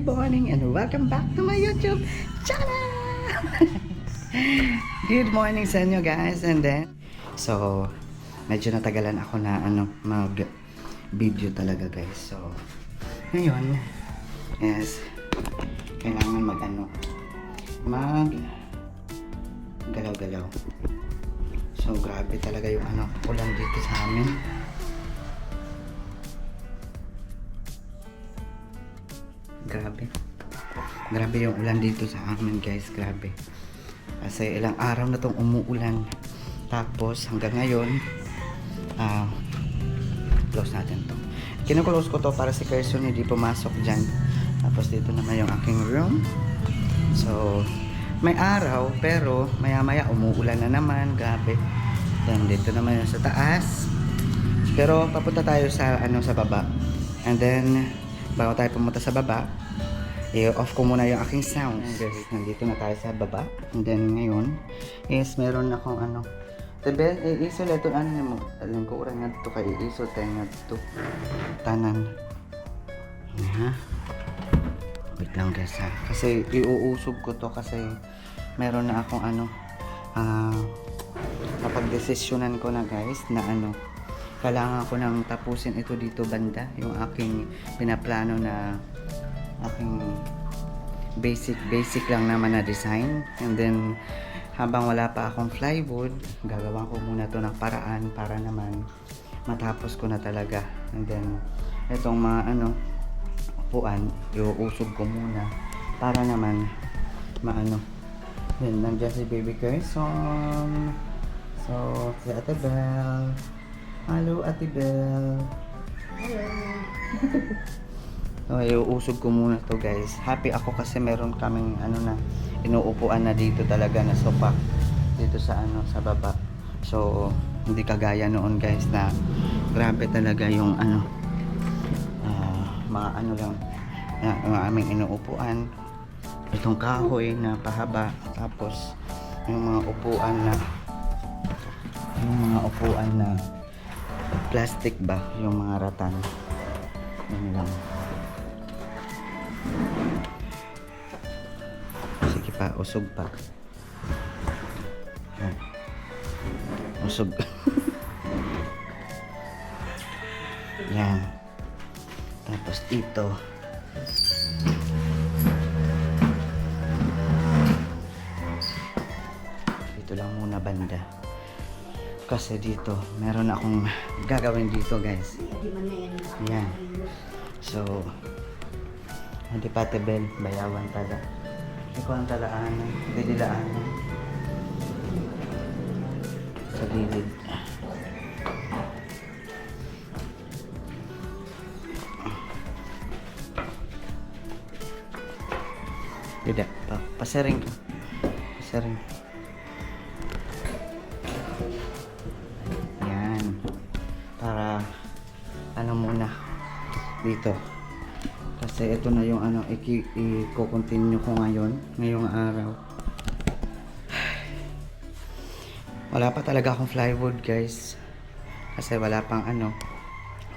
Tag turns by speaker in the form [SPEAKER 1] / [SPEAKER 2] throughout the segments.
[SPEAKER 1] good morning and welcome back to my YouTube channel! Good morning sa inyo guys, and then so medyo natagalan ako na mag video talaga guys. So ngayon is kailangan mag galaw-galaw. So grabe talaga yung ulan dito sa amin. Grabe yung ulan dito sa amin guys, grabe. Kasi ilang araw na tong umuulan. Tapos hanggang ngayon, close natin to. Kino-close ko to para si Carson hindi pumasok dyan. Tapos dito naman yung aking room. So, may araw pero maya-maya umuulan na naman, grabe. Then dito naman yung sa taas. Pero papunta tayo sa sa baba. And then bago tayo pumunta sa baba, i-off ko muna yung aking sound. Guys, nandito na tayo sa baba. And then ngayon is meron akong Tebe, iiso leto mo. Alam ko urang nga to kay iiso tayo nga to. Tanan. Ha? Wait lang guys ha. Kasi iuusog ko to kasi meron na akong napagdesisyonan ko na guys na kailangan ko nang tapusin ito dito banda, yung aking pinaplano na aking basic lang naman na design. And then habang wala pa akong plywood, gagawa ko muna to ng paraan para naman matapos ko na talaga. And then itong mga upuan, iuusog ko muna para naman then nandiyan si baby Carson. So si Ate Belle. Hello, Ate Belle. Hello. So, iuusog ko muna to guys. Happy ako kasi meron kaming inuupuan na dito talaga na sofa dito sa sa baba. So, hindi kagaya noon guys na grabe talaga yung mga lang yung aming inuupuan. Itong kahoy na pahaba, tapos yung mga upuan na plastic ba, yung mga ratan. Yan lang. Sige pa, usog pa. Yan. Usog. Yan. Tapos ito. Ito lang muna banda. Kasi dito, meron akong gagawin dito guys. Yan. So, hindi pa tebel, bayawan tala. Hindi ko ang talaan, hindi dilaanan. Sa gilid. Tidak, pasaring ko. Pasaring. Para muna dito kasi ito na yung i-continue ko ngayong araw. Wala pa talaga akong plywood guys kasi wala pang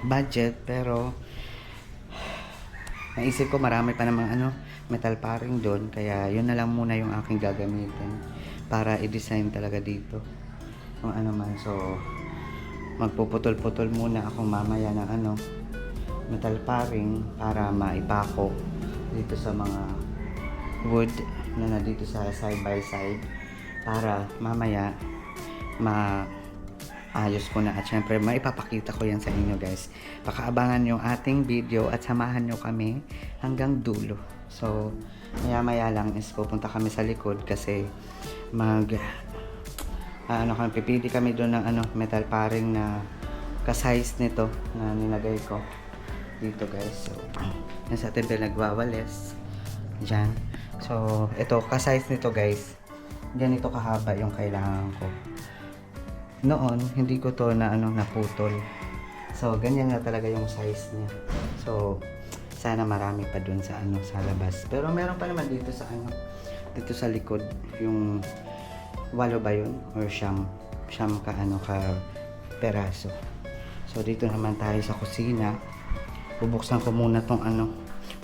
[SPEAKER 1] budget, pero naisip ko marami pa namang metal paring doon, kaya yun na lang muna yung aking gagamitin para i-design talaga dito kung man. So magpuputol-putol muna ako mamaya ng metal paring para maipako dito sa mga wood na dito sa side by side, para mamaya maayos ko na. At syempre maipapakita ko yan sa inyo guys. Pakaabangan yung ating video at samahan nyo kami hanggang dulo. So maya lang is pupunta kami sa likod kasi pipili kami doon ng metal paring na ka-size nito na nilagay ko dito guys. So yan sa atin nagwawalis dyan. So ito ka-size nito guys, ganito kahaba yung kailangan ko. Noon hindi ko to naputol. So ganyan na talaga yung size niya. So sana marami pa doon sa sa labas, pero meron pa naman dito sa dito sa likod, yung 8 ba yun or siyam ka peraso. So dito naman tayo sa kusina. Bubuksan ko muna tong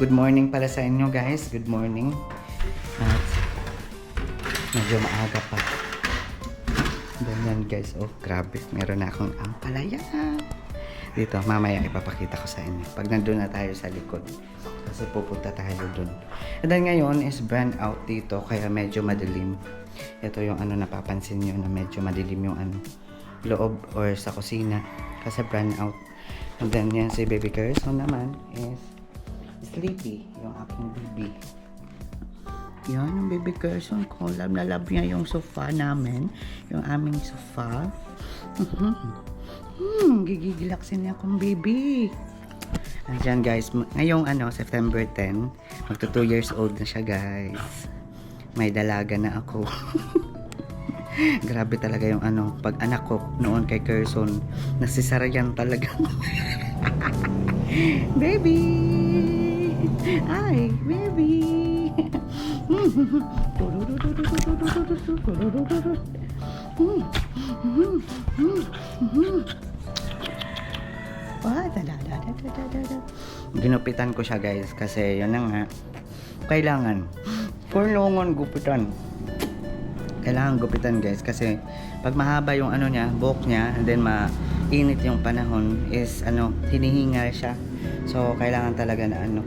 [SPEAKER 1] good morning pala sa inyo guys. Good morning. At medyo maaga pa. Ganyan guys. Oh, grabe. Meron na akong ampalaya. Dito, mamaya ipapakita ko sa inyo. Pag nandun na tayo sa likod. Kasi pupunta tayo dun. And then ngayon is brand out dito. Kaya medyo madilim. Ito yung ano napapansin nyo na medyo madilim yung ano loob or sa kusina. Kasi brand out. And then yan si baby Carson naman is sleepy, yung aking baby. Yan yung baby Carson ko. Love na love niya yung sofa namin. Yung aming sofa. Gigigilaksin niya akong baby. Andyan guys, ngayong ano, September 10, magto 2 years old na siya guys. May dalaga na ako. Grabe talaga yung ano, pag anak ko noon kay Carson, nasisarayan talaga. Baby! Ay, baby! Ginupitan ko siya guys kasi yun na nga, kailangan gupitan. Kailangan gupitan guys kasi pag mahaba yung ano niya, buhok niya, and then mainit yung panahon is ano, hinihingal siya. So kailangan talaga na ano.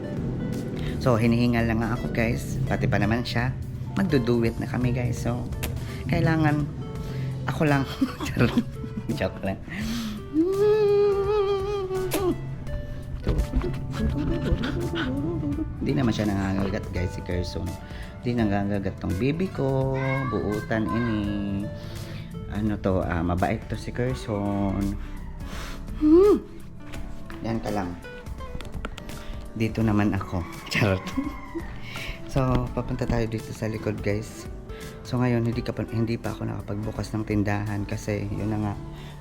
[SPEAKER 1] So hinihingal lang nga ako guys, pati pa naman siya. Magduduwit na kami guys. So kailangan ako lang. Joke lang. Hindi naman siya nangangagat guys si Carson. Hindi nangangagat tong baby ko. Buutan ini. Ano to, mabait to si Carson. Yan ka lang. Dito naman ako. Charot. So, papunta tayo dito sa likod guys. So ngayon hindi pa ako nakapagbukas ng tindahan kasi yun na nga.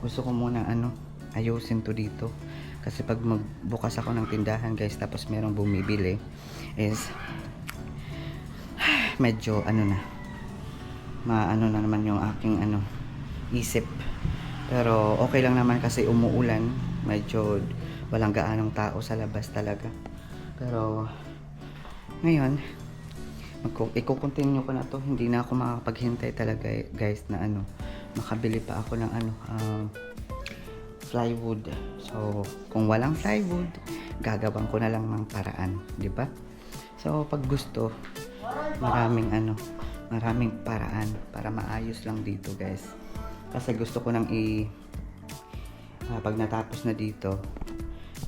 [SPEAKER 1] Gusto ko muna ano, ayusin to dito. Kasi pag magbukas ako ng tindahan guys tapos merong bumibili is medyo ano na maano na naman yung aking ano isip. Pero okay lang naman kasi umuulan, medyo walang gaanong tao sa labas talaga. Pero ngayon i-continue ko na to, hindi na ako makapaghintay talaga guys na ano makabili pa ako ng ano plywood. So kung walang plywood, gagawin ko na lang ng paraan, di ba? So pag gusto, maraming paraan para maayos lang dito guys. Kasi gusto ko nang pag natapos na dito,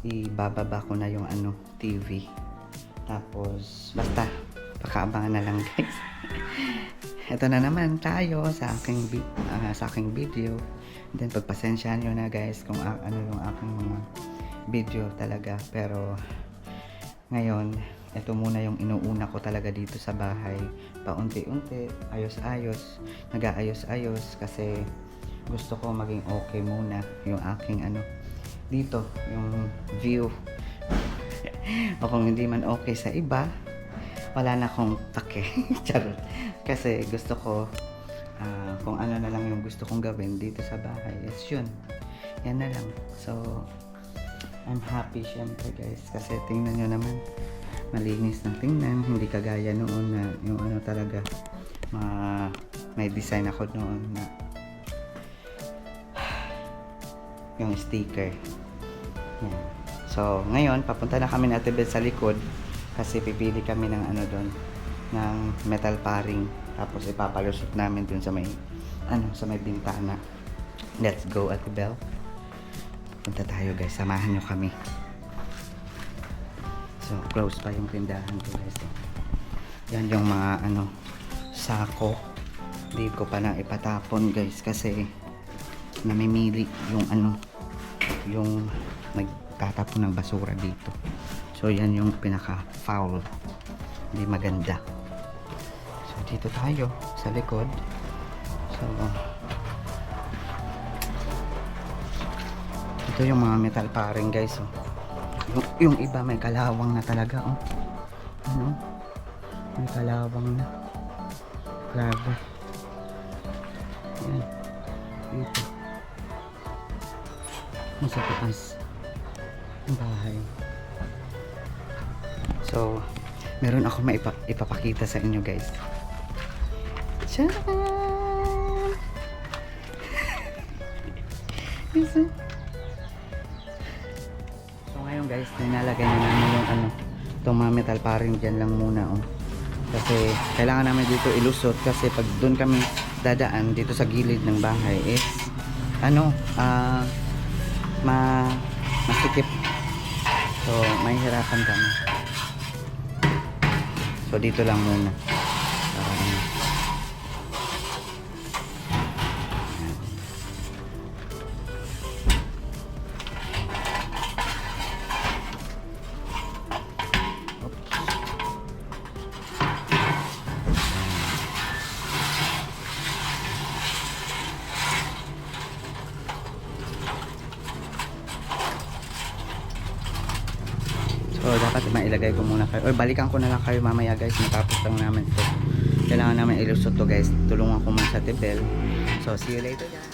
[SPEAKER 1] ibababa ko na yung ano TV. Tapos basta pakaabangan na lang guys. Ito na naman tayo sa aking video. Then pagpasensyahan nyo na guys kung ano yung aking mga video talaga. Pero ngayon, ito muna yung inuuna ko talaga dito sa bahay. Paunti-unti, ayos-ayos, nag-aayos-ayos kasi gusto ko maging okay muna yung aking ano dito, yung view. O kung hindi man okay sa iba, wala na akong pake. Charot. Kasi gusto ko kung ano na lang yung gusto kong gawin dito sa bahay is yun. Yan na lang. So I'm happy syempre guys kasi tingnan nyo naman, malinis ng tingnan, hindi kagaya noon na yung ano talaga may design ako noon na yung sticker. Yan. So ngayon papunta na kami na Tibet sa likod kasi pipili kami ng ano doon ng metal paring, tapos ipapalusot namin dun sa may sa may bintana. Let's go Ate Bell. Punta tayo guys, samahan nyo kami. So close pa yung tindahan ko guys. Yan yung mga sako. Hindi ko pa na ipatapon guys kasi namimili yung yung nagtatapon ng basura dito. So yan yung pinaka foul, hindi maganda. So dito tayo sa likod. So ito yung mga metal paring guys. Yung iba may kalawang na talaga. May kalawang na. Grabe. Yan. Dito. Sa taas ng bahay. So So, meron ako ipapakita sa inyo guys. Tcharam! So ngayon guys, nilalagay na namin yung itong mga metal paring dyan lang muna kasi kailangan namin dito ilusot kasi pag doon kami dadaan dito sa gilid ng bahay is masikip, so mahihirapan kami, so dito lang muna so dapat mailagay ko muna kayo or balikan ko na lang kayo mamaya guys, matapos lang namin ito. Kailangan namin ilusot to guys, tulungan ko muna sa tibel. So see you later guys.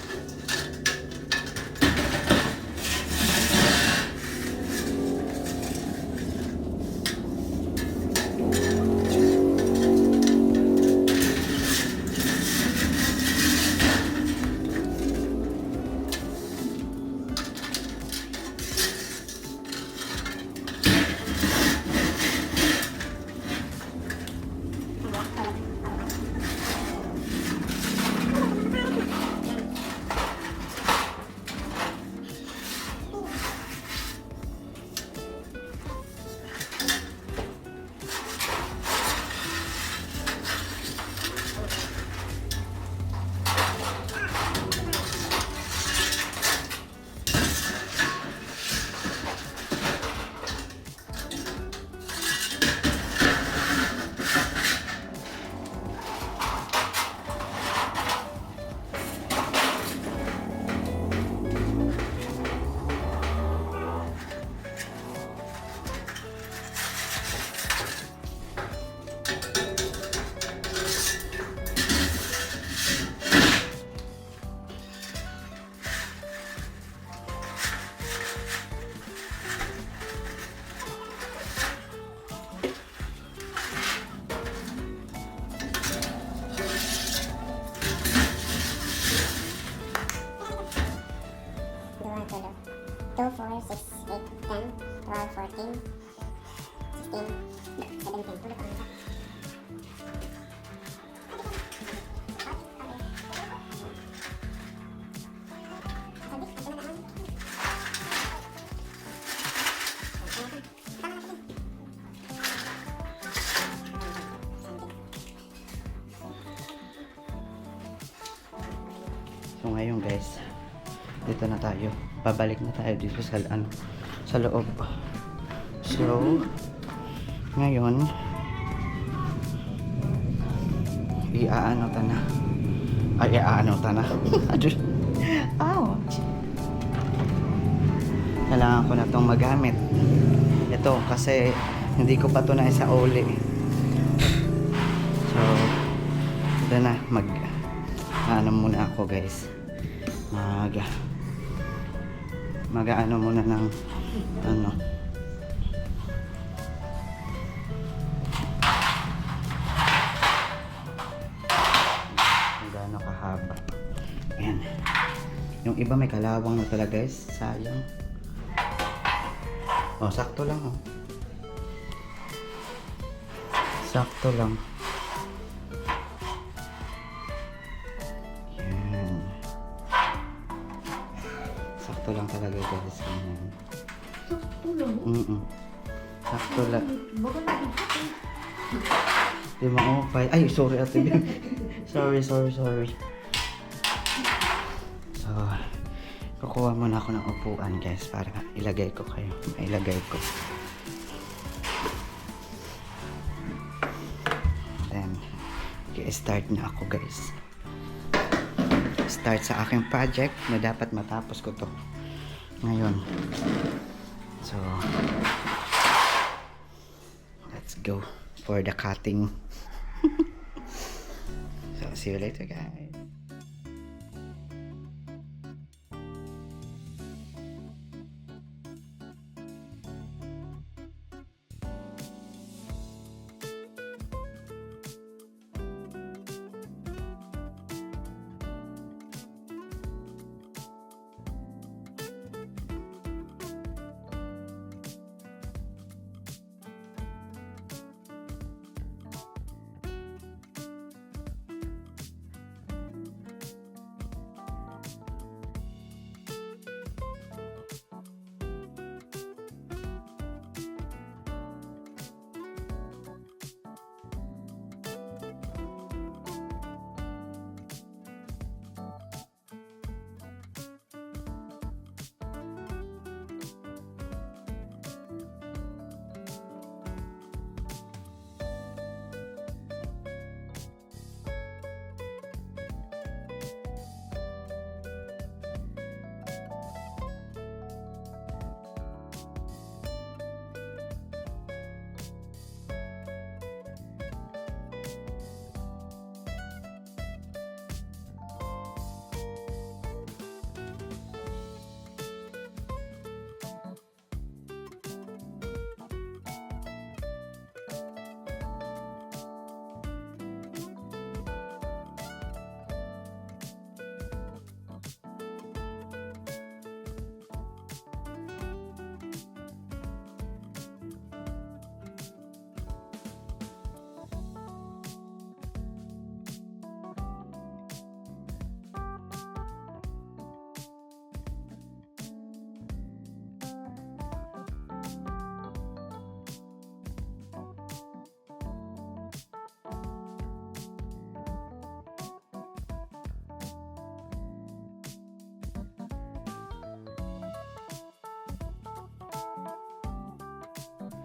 [SPEAKER 2] Two, 4, 6, 8, 10, 12, 14, 16, 17. Ulit ang isa.
[SPEAKER 1] So ngayon guys, dito na tayo, babalik na tayo dito sa sa loob. So ngayon iaano ta na ouch, kailangan ko na itong magamit ito kasi hindi ko pa ito na isa uli. So ito na, muna ako guys, mag-ano muna ng gaano kahaba. Ayan. Yung iba may kalawang na pala guys, sayang. Sakto lang sakto lang. Sakto lang talaga guys.
[SPEAKER 2] Sakto lang?
[SPEAKER 1] Sakto lang.
[SPEAKER 2] Baga nakikita.
[SPEAKER 1] Di maupay. Ay, sorry ate. sorry. So, kukuha muna ako ng upuan guys para ilagay ko kayo. Mailagay ko. Then, start na ako guys. Start sa aking project na dapat matapos ko to ngayon. So let's go for the cutting. So see you later guys.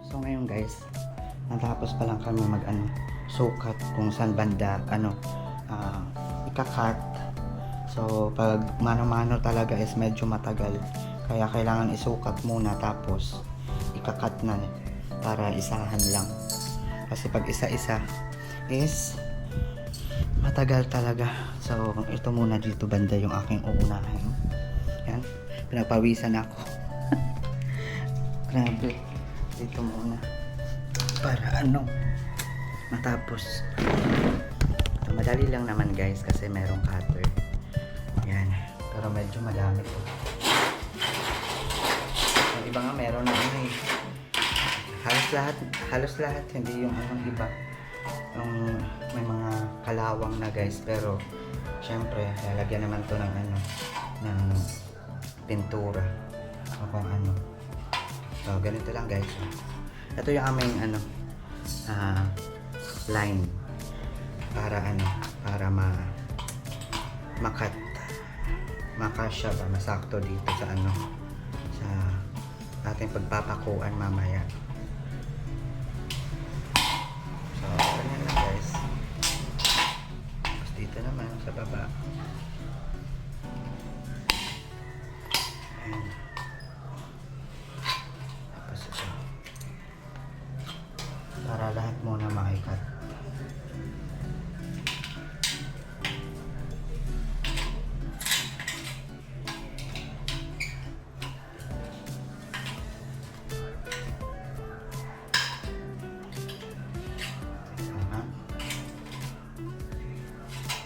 [SPEAKER 1] So ngayon guys, natapos pa lang kami mag sukat kung saan banda ikakat. So pag mano-mano talaga is medyo matagal. Kaya kailangan isukat muna tapos ikakat na para isahan lang. Kasi pag isa-isa is matagal talaga. So ito muna dito banda yung aking uunahin. Yan, pinagpawisan ako. Grabe. Dito muna para matapos. So, madali lang naman guys kasi merong cutter. Yan, pero medyo madami to. Yung iba nga meron na halos lahat hindi yung iba yung may mga kalawang na guys, pero syempre lalagyan naman to ng pintura o kung ano. So ganito lang guys. Ito yung aming line para makat makasya ba masakto dito sa sa ating pagpapakuan mamaya. So ganyan lang guys. Tapos dito naman sa baba. Ayan. Tapos ito. Para lahat muna makikat. Tama.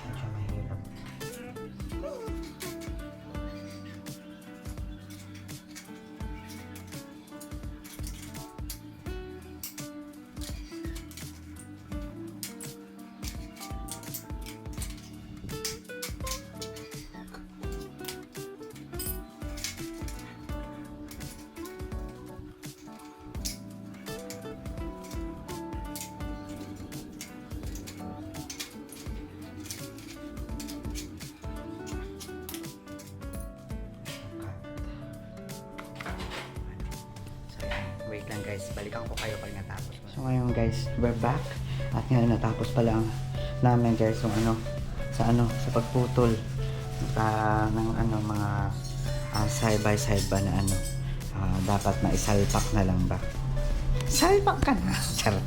[SPEAKER 1] Medyo mahirap. Wait lang guys, balikan ko kayo pag natapos. So ngayon guys, we're back. At ngayon natapos pa lang namin guys yung sa pagputol ng mga side by side ba na dapat maisalpak na lang ba. Salpak ka na! Charot.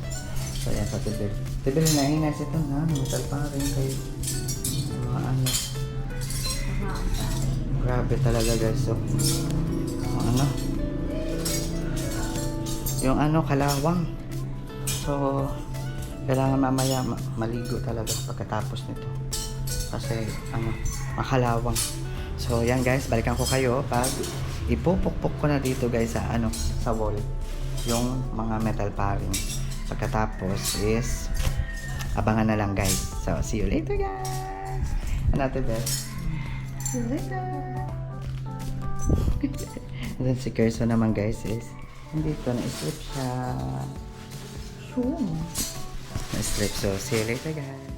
[SPEAKER 1] So yan sa tibil. Tibil na hinas ito na, metal pa rin kayo. Mga grabe talaga guys. So, yung kalawang. So kailangan mamaya maligo talaga pagkatapos nito kasi makalawang. So yan guys, balikan ko kayo pag ipupukpok ko na dito guys sa wall yung mga metal paring. Pagkatapos is abangan na lang guys. So see you later guys. Another best. See you later. And then si Kerso naman guys is dito na-strip siya. Na-strip. So, see you later guys.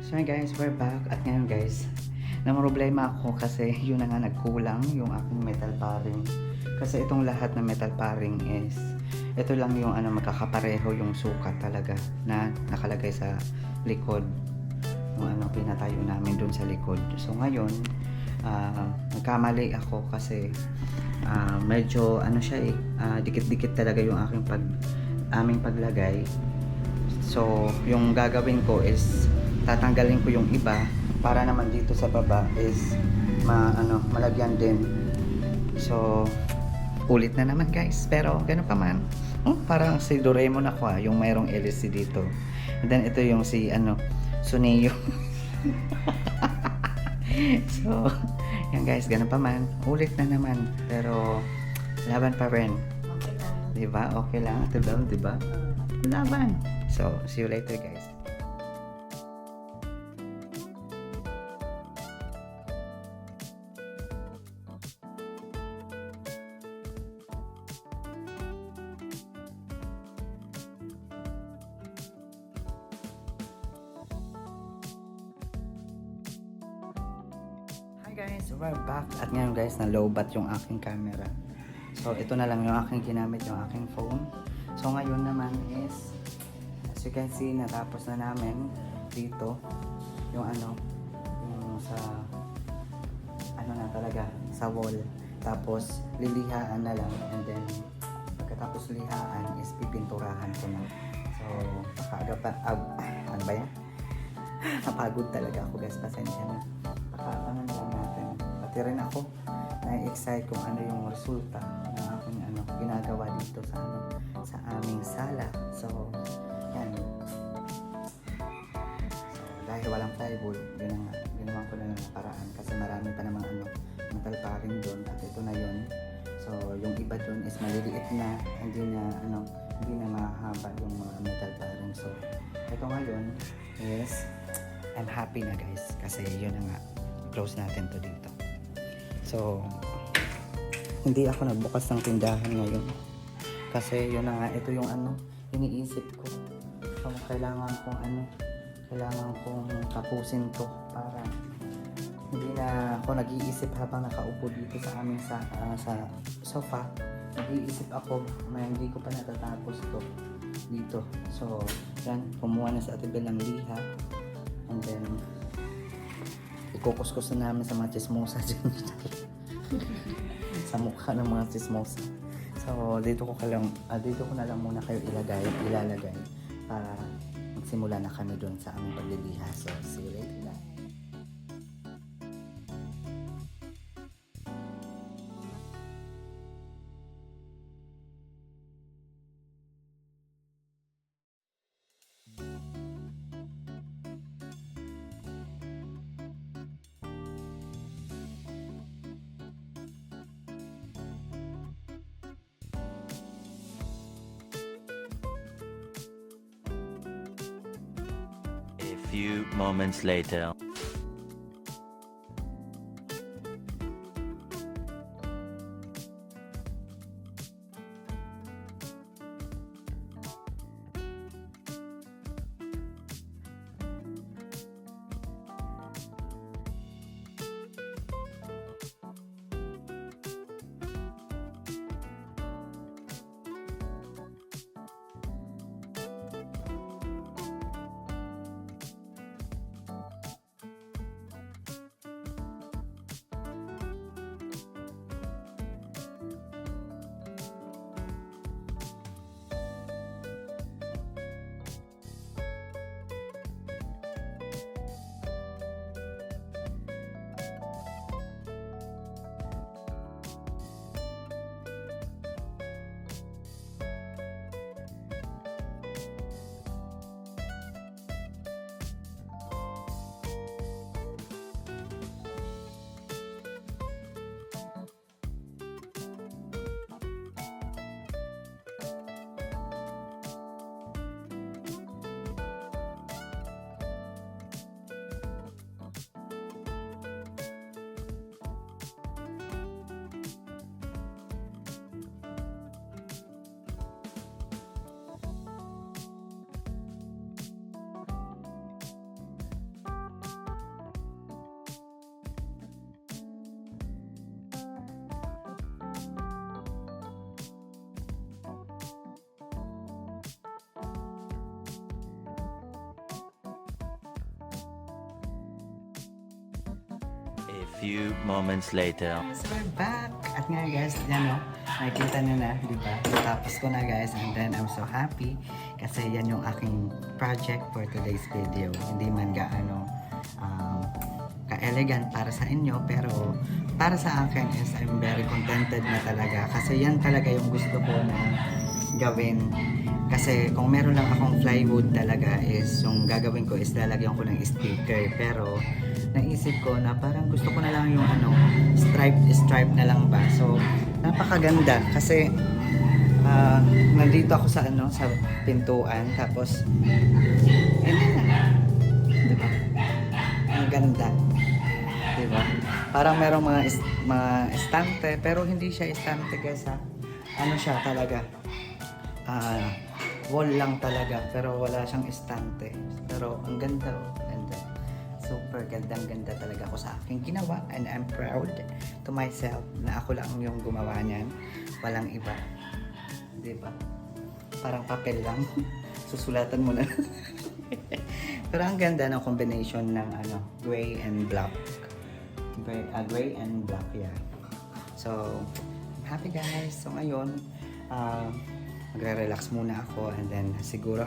[SPEAKER 1] So guys, we're back. At ngayon guys, problema ako kasi yun na nga nagkulang yung aking metal paring. Kasi itong lahat ng metal paring is, ito lang yung magkakapareho yung sukat talaga na nakalagay sa likod. Yung pinatayo namin dun sa likod. So ngayon, nagkamali ako kasi medyo siya dikit-dikit talaga yung aming paglagay. So yung gagawin ko is tatanggalin ko yung iba para naman dito sa baba is malagyan din. So ulit na naman guys, pero ganun pa man. Parang si Doraemon ako yung mayroong LC dito. And then ito yung si Suneo. So yan guys, ganun pa man. Ulit na naman, pero laban pa rin.
[SPEAKER 3] Okay lang.
[SPEAKER 1] Diba? Okay lang. Ito daw, diba? Laban. So, see you later guys. Hi guys, we're back. At ngayon guys, na-lowbat yung aking camera. So, ito na lang yung aking ginamit, yung aking phone. So, ngayon naman is, as you can see, natapos na namin dito yung yung sa na talaga, sa wall. Tapos, lilihaan na lang, and then pagkatapos lihaan is pipinturahan ko na. So, nakaaga pa, ano ba yan? Napagod talaga ako guys, pasensya na. Pakaabangan lang natin. Pati rin ako, na-excite kung ano yung resulta ng aking ginagawa dito sa aming sala. So, yan. So, dahil walang plywood, ginawa ko na ng paraan kasi marami pa namang metal paring doon at ito na yun. So, yung iba doon is maliliit na, hindi na mahaba yung mga metal paring. So, ito ngayon is I'm happy na guys kasi yun na nga, close natin to dito. So, hindi ako nagbukas ng tindahan ngayon kasi yun na nga, ito yung iniisip ko. So, kailangan kong tapusin to para hindi na ako nag-iisip habang nakaupo dito sa aming sa sofa. Nag-iisip ako na hindi ko pa natatapos to dito. So, yan, kumuha na sa Ate Bel ng liha. And then, ikukuskus na namin sa mga chismosa dyan. Sa mukha ng mga chismosa. So, dito ko na lang muna kayo ilalagay para magsimula na kami doon sa aming pagliliha. So, see you later.
[SPEAKER 4] A few moments later. few moments later.
[SPEAKER 1] Guys, we're back! At nga guys, yan o, nakikita nyo na, di ba? Tapos ko na guys, and then I'm so happy kasi yan yung aking project for today's video. Hindi man gaano ka-elegant para sa inyo, pero para sa akin is I'm very contented na talaga kasi yan talaga yung gusto ko na gawin. Kasi kung meron lang akong plywood talaga is yung gagawin ko is lalagyan ko ng sticker, pero naisip ko na parang gusto ko na lang yung stripe na lang ba. So napakaganda kasi nandito ako sa sa pintuan, tapos ayun na, diba? Ang ganda, diba? Parang merong mga estante, pero hindi siya estante guys ha. Ano siya talaga, wall lang talaga, pero wala siyang estante. Pero ang ganda, ganda. Super gandang-ganda talaga ako sa aking ginawa, and I'm proud to myself na ako lang yung gumawa niyan. Walang iba. Diba? Parang papel lang. Susulatan mo na. Pero ang ganda ng combination ng gray and black. Gray and black, yeah. So, I'm happy guys. So ngayon, magre-relax muna ako, and then siguro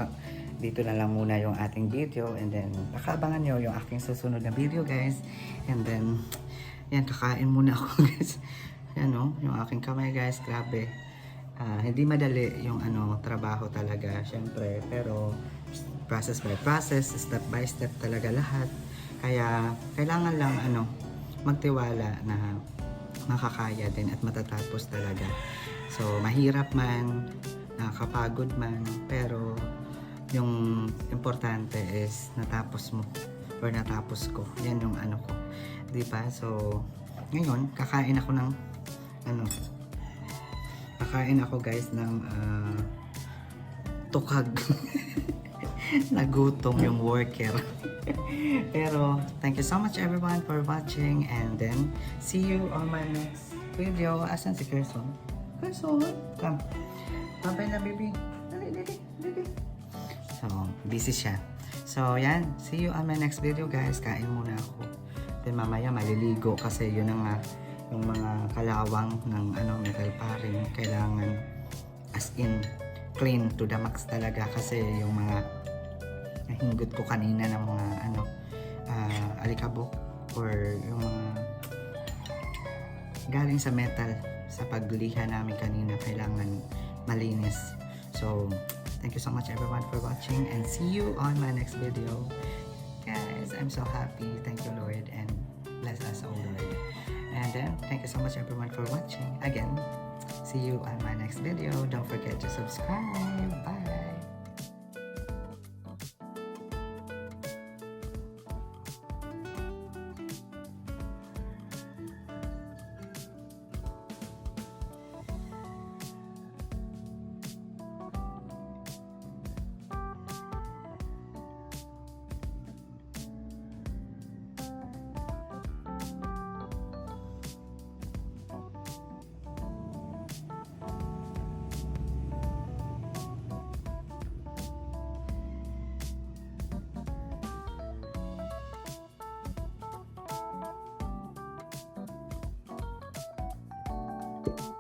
[SPEAKER 1] dito na lang muna yung ating video, and then nakaabangan nyo yung aking susunod na video guys. And then yan, kakain muna ako guys. Yan o, yung aking kamay guys, grabe. Hindi madali yung trabaho talaga syempre, pero process by process, step by step talaga lahat. Kaya kailangan lang magtiwala na makakaya din at matatapos talaga. So mahirap man, nakakapagod man, pero yung importante is natapos mo or natapos ko. Yan yung ko, di ba? So ngayon kakain ako ng kakain ako guys ng tukag. Nagutom yung worker. Pero thank you so much everyone for watching, and then see you on my next video. Asan si Kerson? Kerson, come. Babay na baby. Dali. So busy siya. So yan, see you on my next video guys. Kain muna ako. Then mamaya maliligo kasi yun ang yung mga kalawang ng metal paring kailangan as in clean to the max talaga, kasi yung mga nahingot ko kanina ng mga alikabok or yung mga galing sa metal sa pagliha namin kanina, kailangan malinis. So thank you so much everyone for watching, and see you on my next video guys. I'm so happy. Thank you Lord, and bless us all Lord. And then thank you so much everyone for watching again. See you on my next video. Don't forget to subscribe. Bye.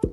[SPEAKER 1] you